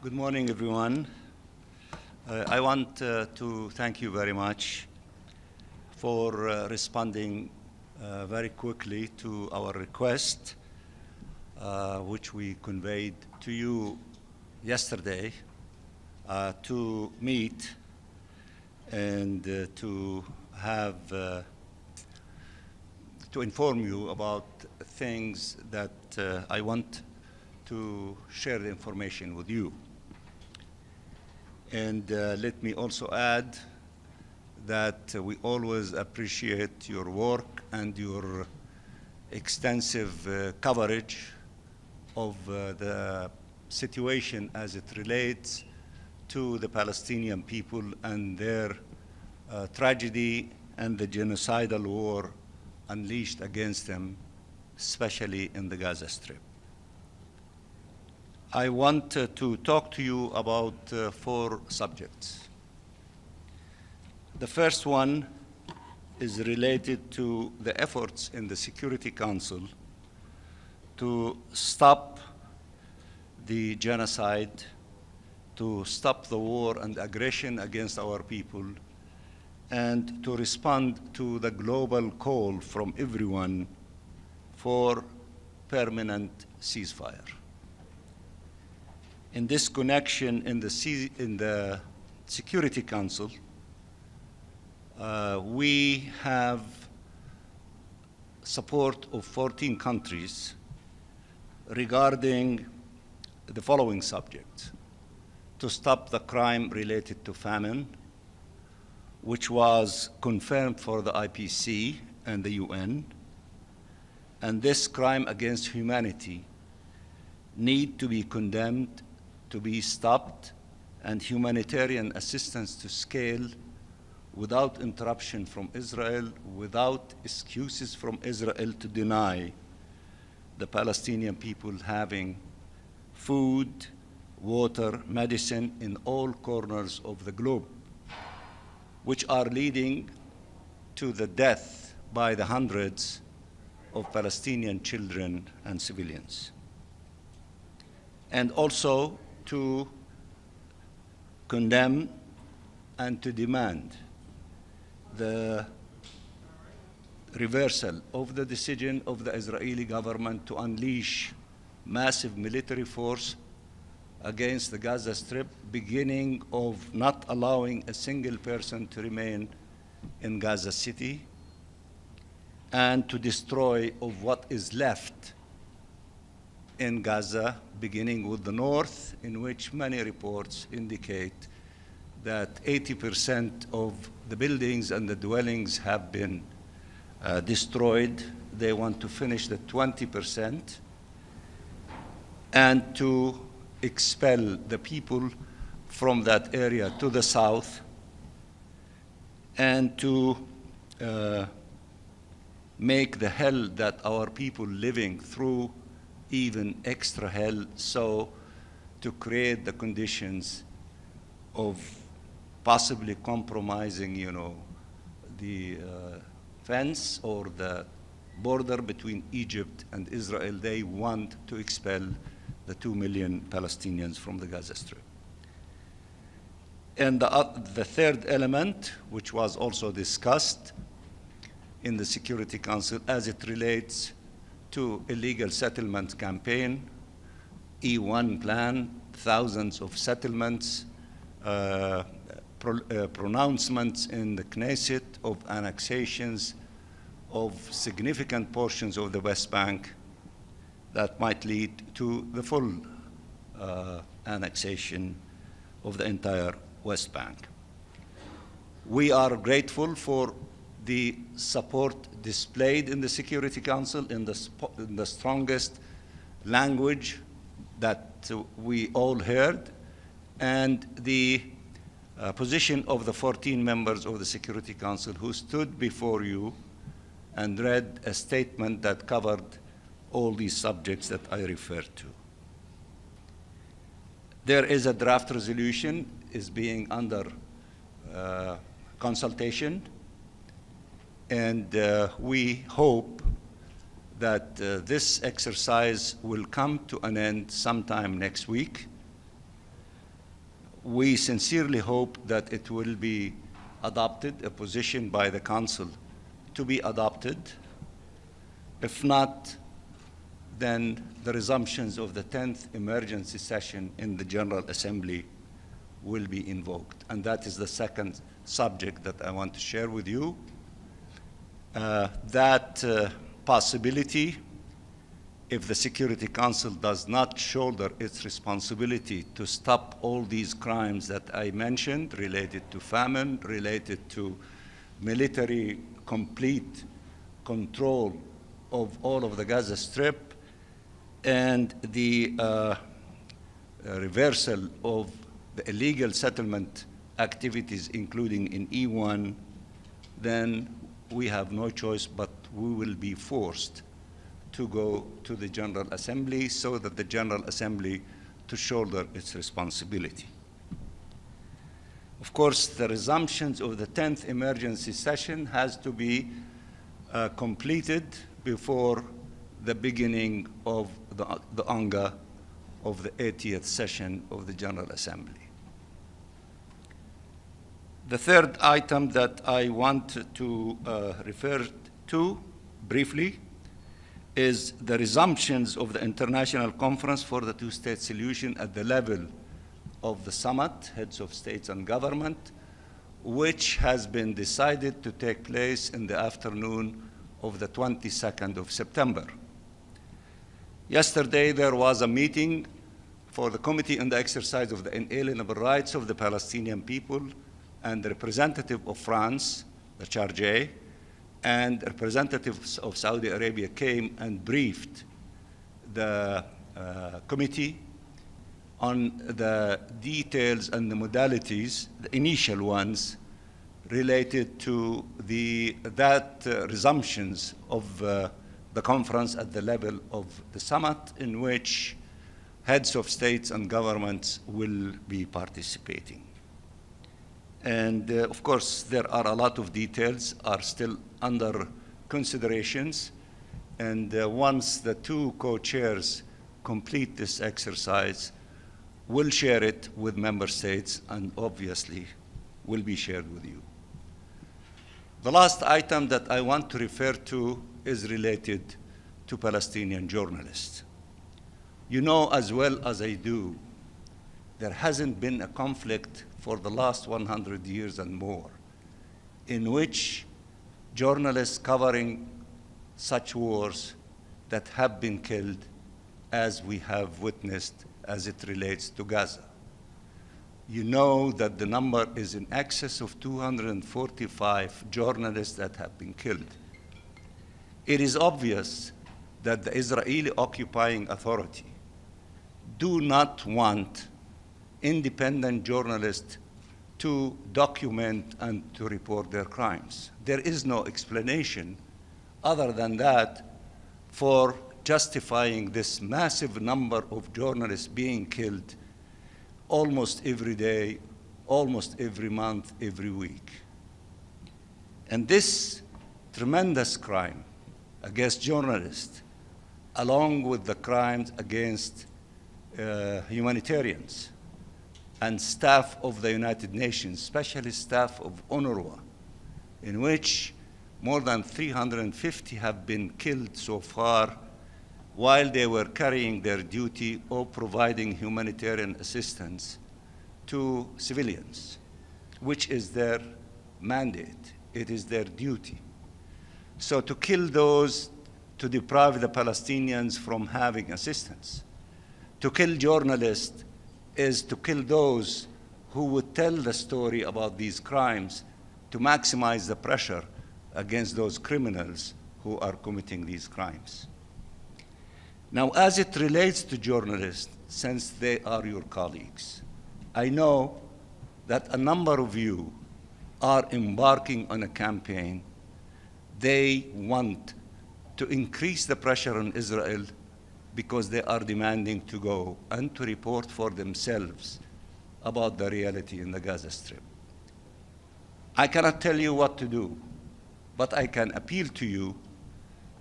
Good morning, everyone. I want to thank you very much for responding very quickly to our request, which we conveyed to you yesterday, to meet and to have to inform you about things that I want to share the information with you. And let me also add that we always appreciate your work and your extensive coverage of the situation as it relates to the Palestinian people and their tragedy and the genocidal war unleashed against them, especially in the Gaza Strip. I want to talk to you about 4 subjects. The first one is related to the efforts in the Security Council to stop the genocide, to stop the war and aggression against our people, and to respond to the global call from everyone for permanent ceasefire. In this connection, in the Security Council, we have support of 14 countries regarding the following subjects: to stop the crime related to famine, which was confirmed for the IPC and the UN, and this crime against humanity need to be condemned, to be stopped, and humanitarian assistance to scale without interruption from Israel, without excuses from Israel to deny the Palestinian people having food, water, medicine in all corners of the globe, which are leading to the death by the hundreds of Palestinian children and civilians. And also to condemn and to demand the reversal of the decision of the Israeli government to unleash massive military force against the Gaza Strip, beginning of not allowing a single person to remain in Gaza City, and to destroy of what is left in Gaza, beginning with the north, in which many reports indicate that 80% of the buildings and the dwellings have been destroyed. They want to finish the 20% and to expel the people from that area to the south, and to make the hell that our people living through even extra hell, so to create the conditions of possibly compromising, the fence or the border between Egypt and Israel. They want to expel the 2 million Palestinians from the Gaza Strip. And the third element, which was also discussed in the Security Council as it relates to illegal settlement campaign, E1 plan, thousands of settlements, pronouncements in the Knesset of annexations of significant portions of the West Bank that might lead to the full annexation of the entire West Bank. We are grateful for the support displayed in the Security Council in the strongest language that we all heard, and the position of the 14 members of the Security Council who stood before you and read a statement that covered all these subjects that I referred to. There is a draft resolution is being under consultation, and we hope that this exercise will come to an end sometime next week, we sincerely hope that it will be adopted, a position by the Council to be adopted. If not, then the resumptions of the 10th emergency session in the General Assembly will be invoked. And that is the second subject that I want to share with you. That possibility, if the Security Council does not shoulder its responsibility to stop all these crimes that I mentioned, related to famine, related to military complete control of all of the Gaza Strip, and the reversal of the illegal settlement activities, including in E1, then we have no choice, but we will be forced to go to the General Assembly so that the General Assembly to shoulder its responsibility. Of course, the resumptions of the 10th emergency session has to be completed before the beginning of the UNGA of the 80th session of the General Assembly. The third item that I want to refer to briefly is the resumptions of the International Conference for the Two-State Solution at the level of the summit, heads of states and government, which has been decided to take place in the afternoon of the 22nd of September. Yesterday, there was a meeting for the Committee on the Exercise of the Inalienable Rights of the Palestinian People, and the representative of France, the Chargé, and representatives of Saudi Arabia came and briefed the committee on the details and the modalities, the initial ones, related to that resumptions of the conference at the level of the summit, in which heads of states and governments will be participating. And of course, there are a lot of details are still under considerations. And once the two co-chairs complete this exercise, we'll share it with member states and obviously will be shared with you. The last item that I want to refer to is related to Palestinian journalists. You know as well as I do, there hasn't been a conflict for the last 100 years and more in which journalists covering such wars that have been killed as we have witnessed as it relates to Gaza. You know that the number is in excess of 245 journalists that have been killed. It is obvious that the Israeli occupying authority do not want independent journalists to document and to report their crimes. There is no explanation other than that for justifying this massive number of journalists being killed almost every day, almost every month, every week. And this tremendous crime against journalists, along with the crimes against humanitarians and staff of the United Nations, especially staff of UNRWA, in which more than 350 have been killed so far while they were carrying their duty or providing humanitarian assistance to civilians, which is their mandate. It is their duty. So to kill those, to deprive the Palestinians from having assistance, to kill journalists is to kill those who would tell the story about these crimes to maximize the pressure against those criminals who are committing these crimes. Now, as it relates to journalists, since they are your colleagues, I know that a number of you are embarking on a campaign. They want to increase the pressure on Israel because they are demanding to go and to report for themselves about the reality in the Gaza Strip. I cannot tell you what to do, but I can appeal to you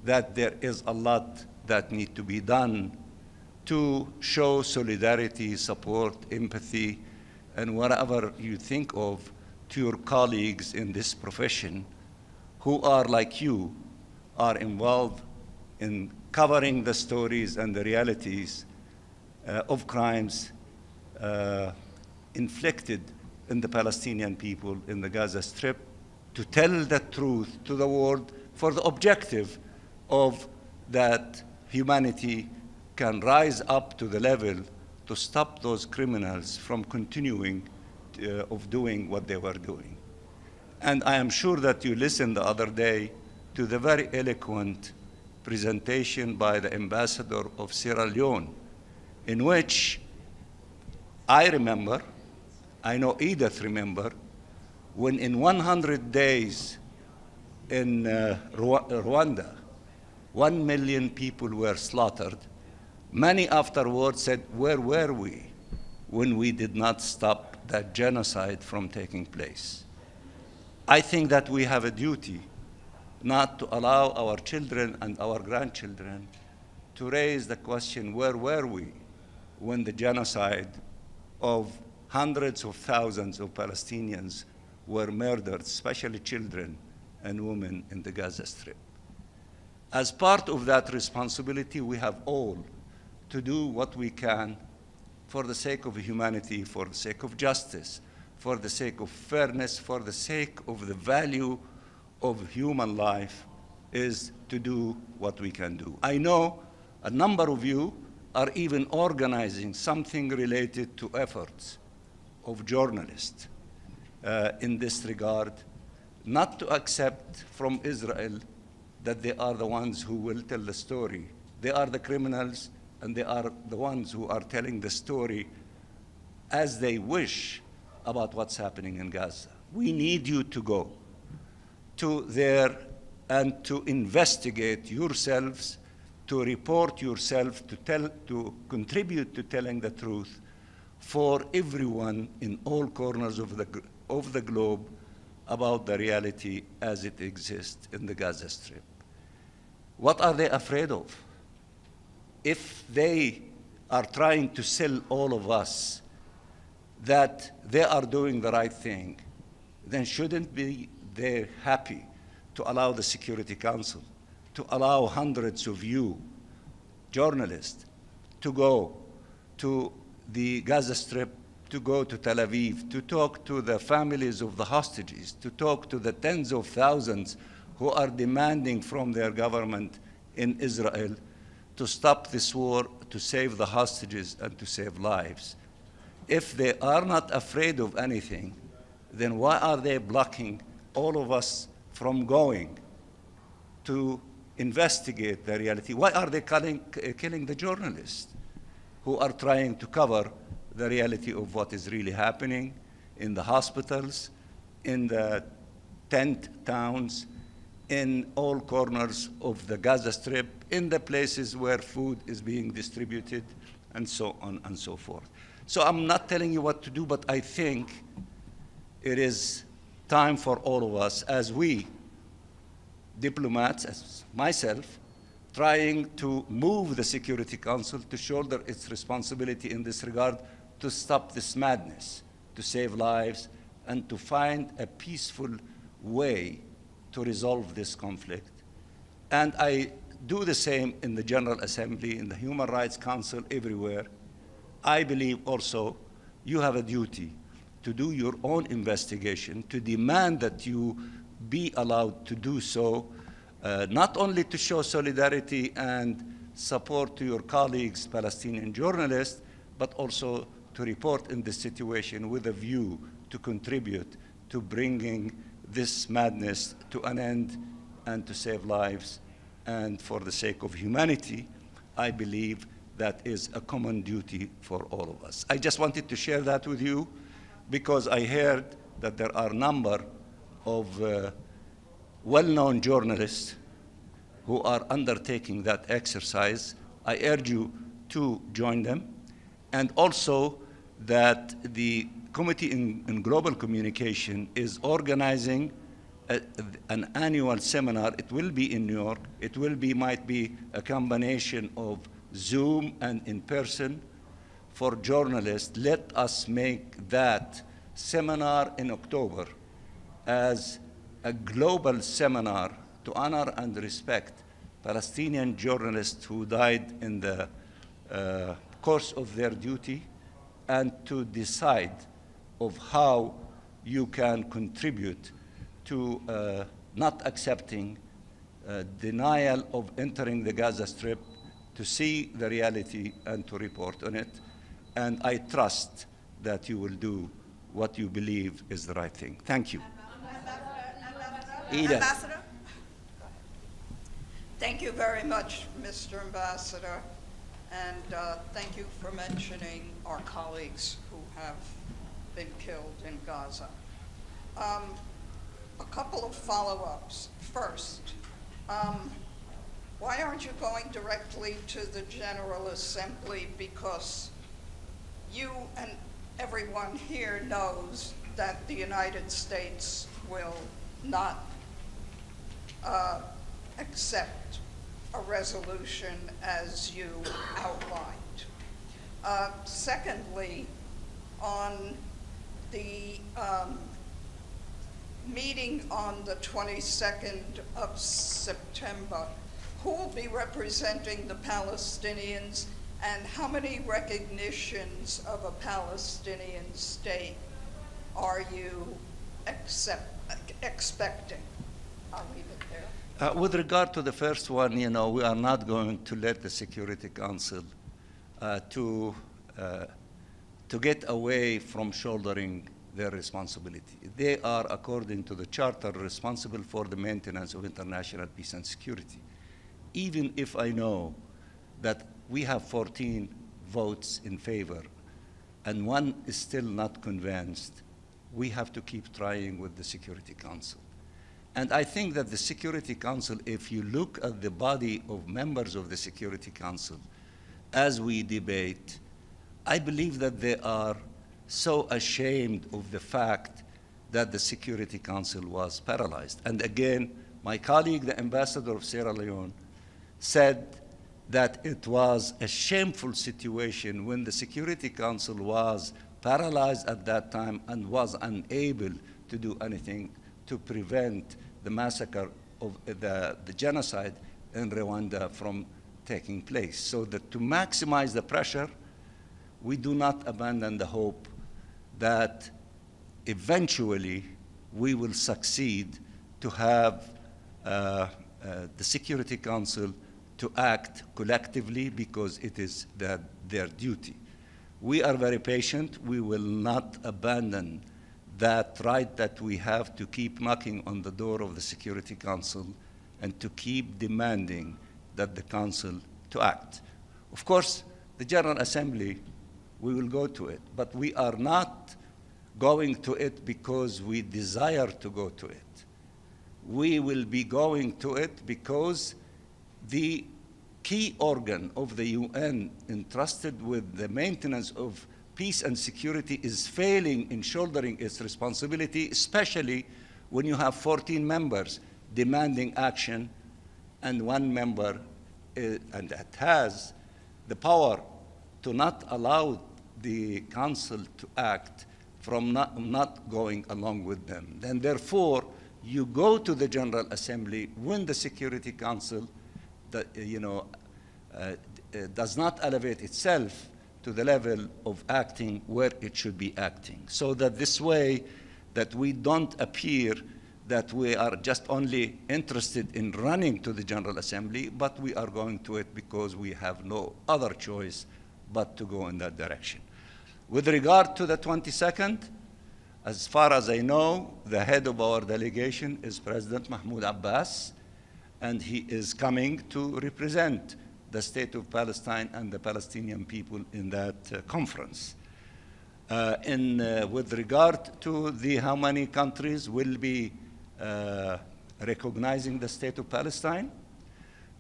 that there is a lot that needs to be done to show solidarity, support, empathy, and whatever you think of to your colleagues in this profession who are like you, are involved in covering the stories and the realities of crimes inflicted in the Palestinian people in the Gaza Strip, to tell the truth to the world for the objective of that humanity can rise up to the level to stop those criminals from continuing of doing what they were doing. And I am sure that you listened the other day to the very eloquent presentation by the ambassador of Sierra Leone, in which I remember, I know Edith remember, when in 100 days in Rwanda, 1 million people were slaughtered. Many afterwards said, where were we when we did not stop that genocide from taking place? I think that we have a duty not to allow our children and our grandchildren to raise the question, where were we when the genocide of hundreds of thousands of Palestinians were murdered, especially children and women in the Gaza Strip? As part of that responsibility, we have all to do what we can for the sake of humanity, for the sake of justice, for the sake of fairness, for the sake of the value of human life, is to do what we can do. I know a number of you are even organizing something related to efforts of journalists in this regard, not to accept from Israel that they are the ones who will tell the story. They are the criminals, and they are the ones who are telling the story as they wish about what's happening in Gaza. We need you to go to there and to investigate yourselves, to report yourself, to contribute to telling the truth for everyone in all corners of the globe about the reality as it exists in the Gaza Strip. What are they afraid of? If they are trying to sell all of us that they are doing the right thing, then shouldn't be they happy to allow the Security Council, to allow hundreds of you, journalists, to go to the Gaza Strip, to go to Tel Aviv, to talk to the families of the hostages, to talk to the tens of thousands who are demanding from their government in Israel to stop this war, to save the hostages, and to save lives. If they are not afraid of anything, then why are they blocking all of us from going to investigate the reality? Why are they killing the journalists who are trying to cover the reality of what is really happening in the hospitals, in the tent towns, in all corners of the Gaza Strip, in the places where food is being distributed, and so on and so forth? So I'm not telling you what to do, but I think it is time for all of us, as we diplomats, as myself, trying to move the Security Council to shoulder its responsibility in this regard, to stop this madness, to save lives, and to find a peaceful way to resolve this conflict. And I do the same in the General Assembly, in the Human Rights Council, everywhere. I believe also you have a duty to do your own investigation, to demand that you be allowed to do so, not only to show solidarity and support to your colleagues, Palestinian journalists, but also to report in this situation with a view to contribute to bringing this madness to an end and to save lives. And for the sake of humanity, I believe that is a common duty for all of us. I just wanted to share that with you because I heard that there are a number of well-known journalists who are undertaking that exercise. I urge you to join them. And also that the Committee in Global Communication is organizing an annual seminar. It will be in New York. It will be, might be a combination of Zoom and in person for journalists, let us make that seminar in October as a global seminar to honor and respect Palestinian journalists who died in the course of their duty, and to decide of how you can contribute to not accepting denial of entering the Gaza Strip, to see the reality and to report on it. And I trust that you will do what you believe is the right thing. Thank you. Ambassador? Thank you very much, Mr. Ambassador, and thank you for mentioning our colleagues who have been killed in Gaza. A couple of follow-ups. First, why aren't you going directly to the General Assembly? Because you and everyone here knows that the United States will not accept a resolution as you outlined. Secondly, on the meeting on the 22nd of September, who will be representing the Palestinians, and how many recognitions of a Palestinian state are you expecting? I'll leave it there. With regard to the first one, we are not going to let the Security Council to get away from shouldering their responsibility. They are, according to the Charter, responsible for the maintenance of international peace and security. Even if I know that we have 14 votes in favor and one is still not convinced, we have to keep trying with the Security Council. And I think that the Security Council, if you look at the body of members of the Security Council as we debate, I believe that they are so ashamed of the fact that the Security Council was paralyzed. And again, my colleague, the ambassador of Sierra Leone, said that it was a shameful situation when the Security Council was paralyzed at that time and was unable to do anything to prevent the massacre of the genocide in Rwanda from taking place. So that to maximize the pressure, we do not abandon the hope that eventually we will succeed to have the Security Council to act collectively, because it is their duty. We are very patient. We will not abandon that right that we have to keep knocking on the door of the Security Council and to keep demanding that the Council to act. Of course, the General Assembly, we will go to it, but we are not going to it because we desire to go to it. We will be going to it because the key organ of the UN entrusted with the maintenance of peace and security is failing in shouldering its responsibility, especially when you have 14 members demanding action and one member and that has the power to not allow the Council to act from not going along with them. Then therefore, you go to the General Assembly when the Security Council does not elevate itself to the level of acting where it should be acting. So that this way that we don't appear that we are just only interested in running to the General Assembly, but we are going to it because we have no other choice but to go in that direction. With regard to the 22nd, as far as I know, the head of our delegation is President Mahmoud Abbas, and he is coming to represent the state of Palestine and the Palestinian people in that conference. With regard to how many countries will be recognizing the state of Palestine,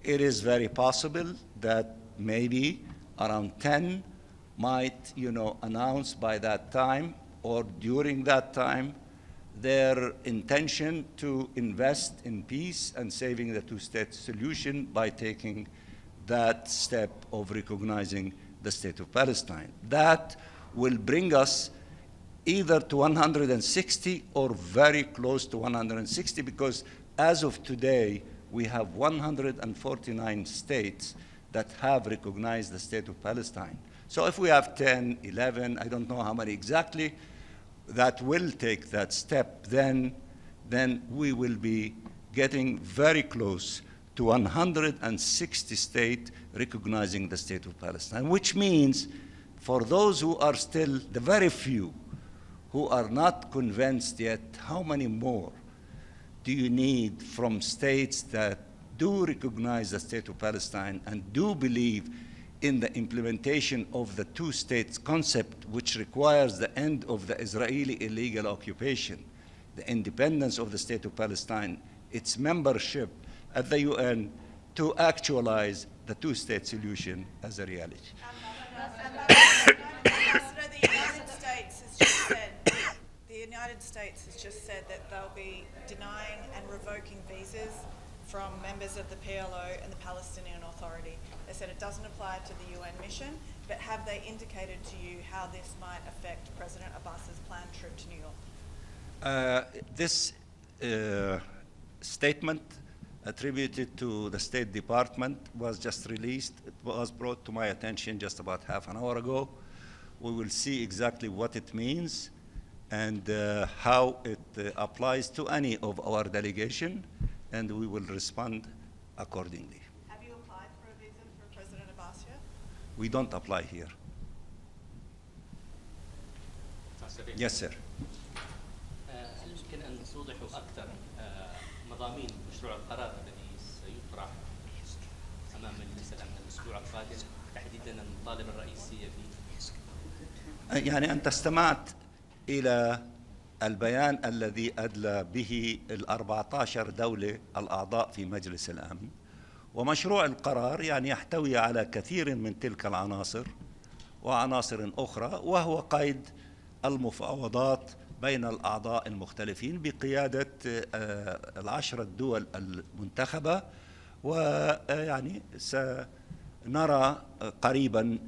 it is very possible that maybe around 10 might announce by that time or during that time their intention to invest in peace and saving the two-state solution by taking that step of recognizing the State of Palestine. That will bring us either to 160 or very close to 160, because as of today, we have 149 states that have recognized the State of Palestine. So if we have 10, 11, I don't know how many exactly, that will take that step, then we will be getting very close to 160 states recognizing the State of Palestine, which means for those who are still, the very few who are not convinced yet, how many more do you need from states that do recognize the State of Palestine and do believe in the implementation of the two-states concept, which requires the end of the Israeli illegal occupation, the independence of the State of Palestine, its membership at the UN, to actualize the two-state solution as a reality. The United States has just said that they'll be denying and revoking visas from members of the PLO and the Palestinian Authority. They said it doesn't apply to the UN mission, but have they indicated to you how this might affect President Abbas's planned trip to New York? This statement attributed to the State Department was just released. It was brought to my attention just about half an hour ago. We will see exactly what it means and how it applies to any of our delegation, and we will respond accordingly. Have you applied for a visa for President Abbas yet? We don't apply here. Yes, sir. هل يمكن أن توضحوا أكثر مضامين مشروع القرار الذي سيطرح أمام مجلس الأمن الأسبوع القادم، تحديدا المطالب الرئيسية فيه؟ يعني أنت استمعت إلى البيان الذي أدلى به ال14 دولة الأعضاء في مجلس الأمن، ومشروع القرار يعني يحتوي على كثير من تلك العناصر وعناصر أخرى، وهو قيد المفاوضات بين الأعضاء المختلفين بقيادة ال10 الدول المنتخبة، ويعني سنرى قريبا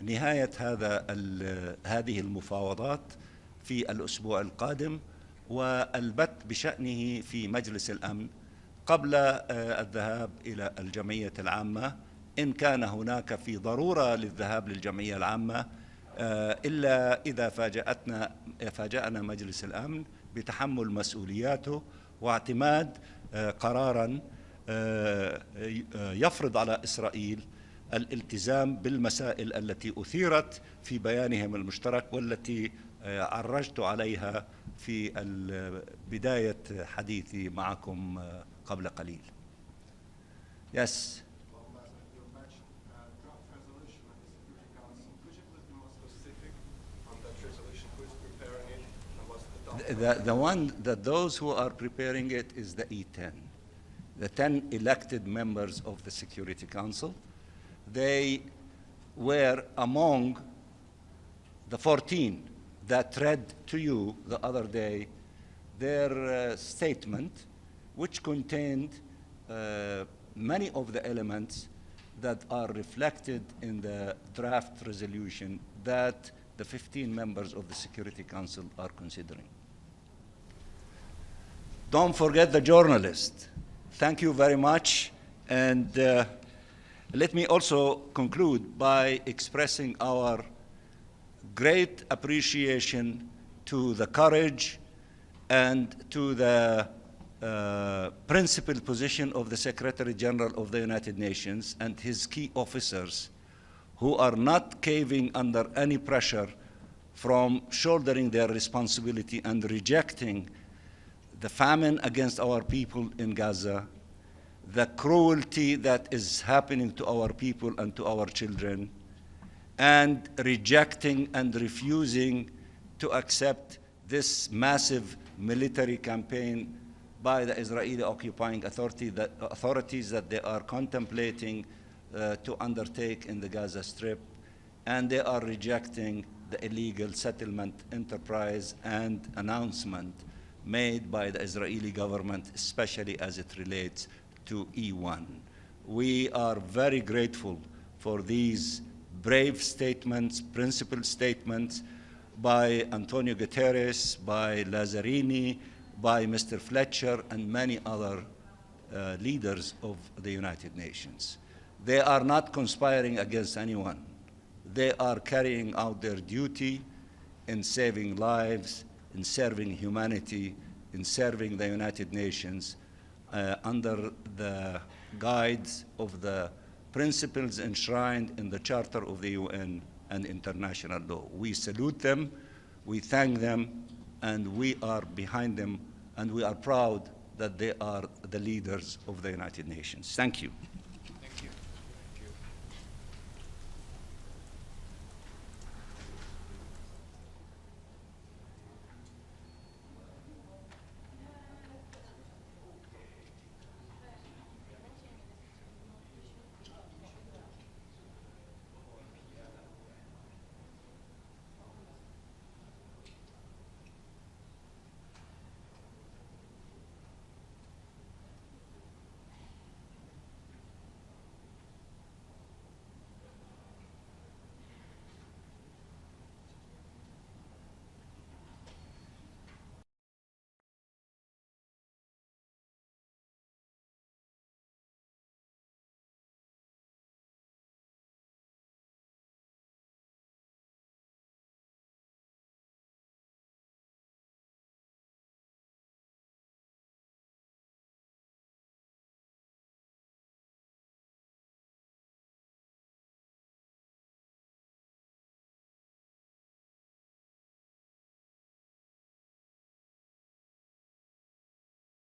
نهاية هذه المفاوضات في الأسبوع القادم، والبت بشأنه في مجلس الأمن قبل الذهاب إلى الجمعية العامة، إن كان هناك في ضرورة للذهاب للجمعية العامة، إلا إذا فاجأنا مجلس الأمن بتحمل مسؤولياته واعتماد قراراً يفرض على إسرائيل الالتزام بالمسائل التي أثيرت في بيانهم المشترك والتي عرجت عليها في بداية حديثي معكم قبل قليل. Yes. The one that those who are preparing it is the E10, the 10 elected members of the Security Council. They were among the 14 that read to you the other day their statement, which contained many of the elements that are reflected in the draft resolution that the 15 members of the Security Council are considering. Don't forget the journalists. Thank you very much. And let me also conclude by expressing our great appreciation to the courage and to the principled position of the Secretary General of the United Nations and his key officers, who are not caving under any pressure from shouldering their responsibility and rejecting the famine against our people in Gaza, the cruelty that is happening to our people and to our children, and rejecting and refusing to accept this massive military campaign by the Israeli occupying authorities that they are contemplating to undertake in the Gaza Strip, and they are rejecting the illegal settlement enterprise and announcement made by the Israeli government, especially as it relates to E1. We are very grateful for these brave statements, principled statements by Antonio Guterres, by Lazzarini, by Mr. Fletcher, and many other leaders of the United Nations. They are not conspiring against anyone. They are carrying out their duty in saving lives, in serving humanity, in serving the United Nations under the guides of the principles enshrined in the Charter of the UN and international law. We salute them, we thank them, and we are behind them, and we are proud that they are the leaders of the United Nations. Thank you.